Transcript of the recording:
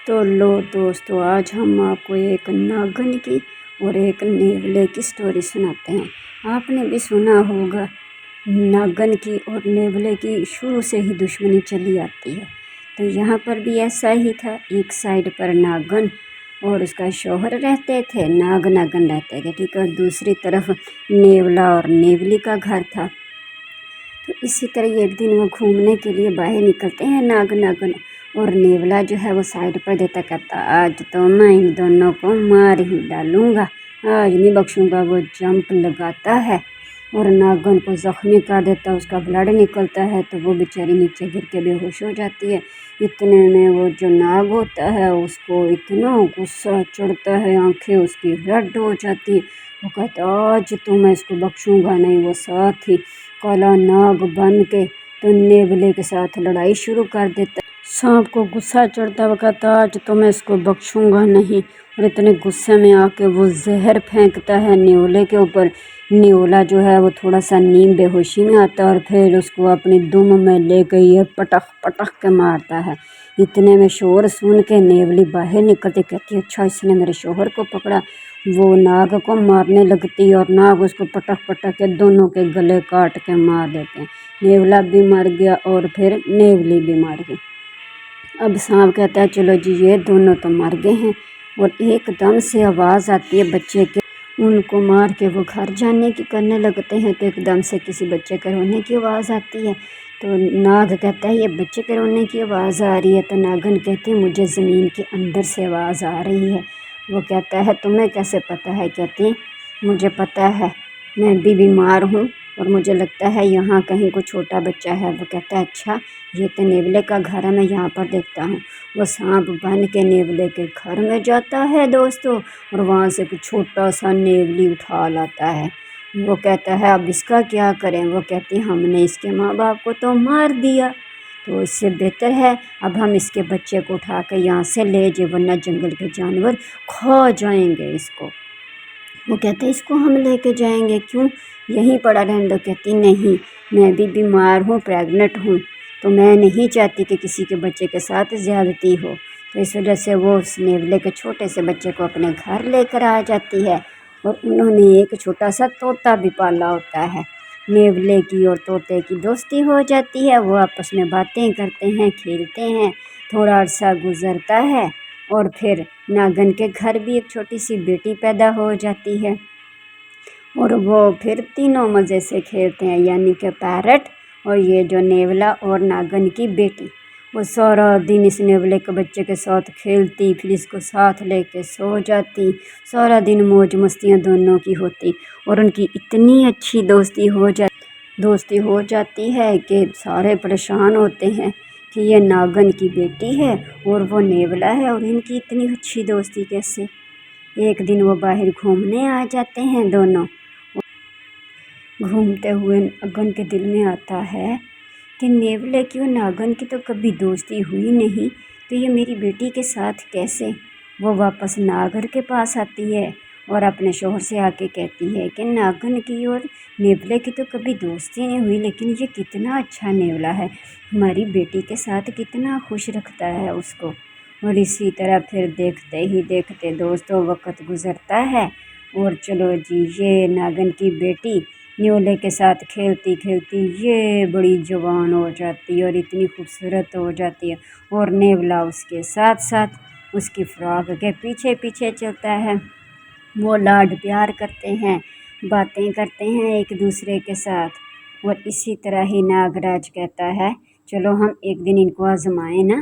तो लो दोस्तों, आज हम आपको एक नागिन की और एक नेवले की स्टोरी सुनाते हैं। आपने भी सुना होगा, नागिन की और नेवले की शुरू से ही दुश्मनी चली आती है। तो यहाँ पर भी ऐसा ही था। एक साइड पर नागिन और उसका शौहर रहते थे, नागिन रहते थे, ठीक है। और दूसरी तरफ नेवला और नेवली का घर था। तो इसी तरह एक दिन वो घूमने के लिए बाहर निकलते हैं नागिन, और नेवला जो है वो साइड पर देता, कहता आज तो मैं इन दोनों को मार ही डालूंगा, आज नहीं बख्शूंगा। वो जंप लगाता है और नागिन को जख्मी कर देता, उसका ब्लड निकलता है। तो वो बेचारी नीचे गिर के बेहोश हो जाती है। इतने में वो जो नाग होता है उसको इतना गुस्सा चढ़ता है, आंखें उसकी रेड हो जाती है। वो कहता आज तो मैं इसको बख्शूंगा नहीं। वो साथ ही काला नाग बन के तो नेवले के साथ लड़ाई शुरू कर देता। सांप को गुस्सा चढ़ता, वो कहता आज तो मैं इसको बख्शूंगा नहीं। और इतने गुस्से में आके वो जहर फेंकता है नेवले के ऊपर। नेवला जो है वो थोड़ा सा नींद बेहोशी में आता है और फिर उसको अपनी दुम में लेके ये पटक पटक के मारता है। इतने में शोर सुन के नेवली बाहर निकलती, कहती अच्छा इसने मेरे शोहर को पकड़ा। वो नाग को मारने लगती और नाग उसको पटक पटक के दोनों के गले काट के मार देते हैं। नेवला भी मर गया और फिर नेवली भी मर गई। अब सांप कहता है चलो जी ये दोनों तो मर गए हैं। और एकदम से आवाज़ आती है बच्चे के, उनको मार के वो घर जाने की करने लगते हैं। तो एकदम से किसी बच्चे के रोने की आवाज़ आती है। तो नाग कहता है ये बच्चे के रोने की आवाज़ आ रही है। तो नागिन कहती है मुझे ज़मीन के अंदर से आवाज़ आ रही है। वो कहता है तुम्हें कैसे पता है? कहती मुझे पता है, मैं भी बीमार हूँ और मुझे लगता है यहाँ कहीं कोई छोटा बच्चा है। वो कहता है अच्छा ये तो नेवले का घर है, मैं यहाँ पर देखता हूँ। वो सांप बन के नेवले के घर में जाता है दोस्तों, और वहाँ से कुछ छोटा सा नेवली उठा लाता है। वो कहता है अब इसका क्या करें? वो कहती हमने इसके माँ बाप को तो मार दिया, तो इससे बेहतर है अब हम इसके बच्चे को उठा कर यहाँ से ले जाए, वरना जंगल के जानवर खा जाएंगे इसको। वो कहते इसको हम लेके जाएंगे, क्यों यहीं पड़ा रहने दो। कहती नहीं, मैं भी बीमार हूँ, प्रेग्नेंट हूँ, तो मैं नहीं चाहती कि किसी के बच्चे के साथ ज़्यादती हो। तो इस वजह से वो उस नेवले के छोटे से बच्चे को अपने घर लेकर आ जाती है। और उन्होंने एक छोटा सा तोता भी पाला होता है। नेवले की और तोते की दोस्ती हो जाती है, वो आपस में बातें करते हैं, खेलते हैं। थोड़ा अरसा गुजरता है और फिर नागिन के घर भी एक छोटी सी बेटी पैदा हो जाती है। और वो फिर तीनों मज़े से खेलते हैं, यानी कि पैरट और ये जो नेवला और नागिन की बेटी। वो सारा दिन इस नेवले के बच्चे के साथ खेलती, फिर इसको साथ लेके सो जाती। सारा दिन मौज मस्तियाँ दोनों की होती और उनकी इतनी अच्छी दोस्ती हो जाती है कि सारे परेशान होते हैं कि ये नागिन की बेटी है और वो नेवला है और इनकी इतनी अच्छी दोस्ती कैसे। एक दिन वो बाहर घूमने आ जाते हैं दोनों। घूमते हुए नागिन के दिल में आता है कि नेवले की और नागिन की तो कभी दोस्ती हुई नहीं, तो ये मेरी बेटी के साथ कैसे। वो वापस नागर के पास आती है और अपने शोहर से आके कहती है कि नागिन की और नेवले की तो कभी दोस्ती नहीं हुई, लेकिन ये कितना अच्छा नेवला है, हमारी बेटी के साथ कितना खुश रखता है उसको। और इसी तरह फिर देखते ही देखते दोस्तों वक्त गुजरता है और चलो जी ये नागिन की बेटी नेवले के साथ खेलती खेलती ये बड़ी जवान हो जाती है और इतनी खूबसूरत हो जाती है। और नेवला उसके साथ साथ उसकी फ्रॉक के पीछे पीछे चलता है। वो लाड प्यार करते हैं, बातें करते हैं एक दूसरे के साथ। और इसी तरह ही नागराज कहता है चलो हम एक दिन इनको आजमाएं ना।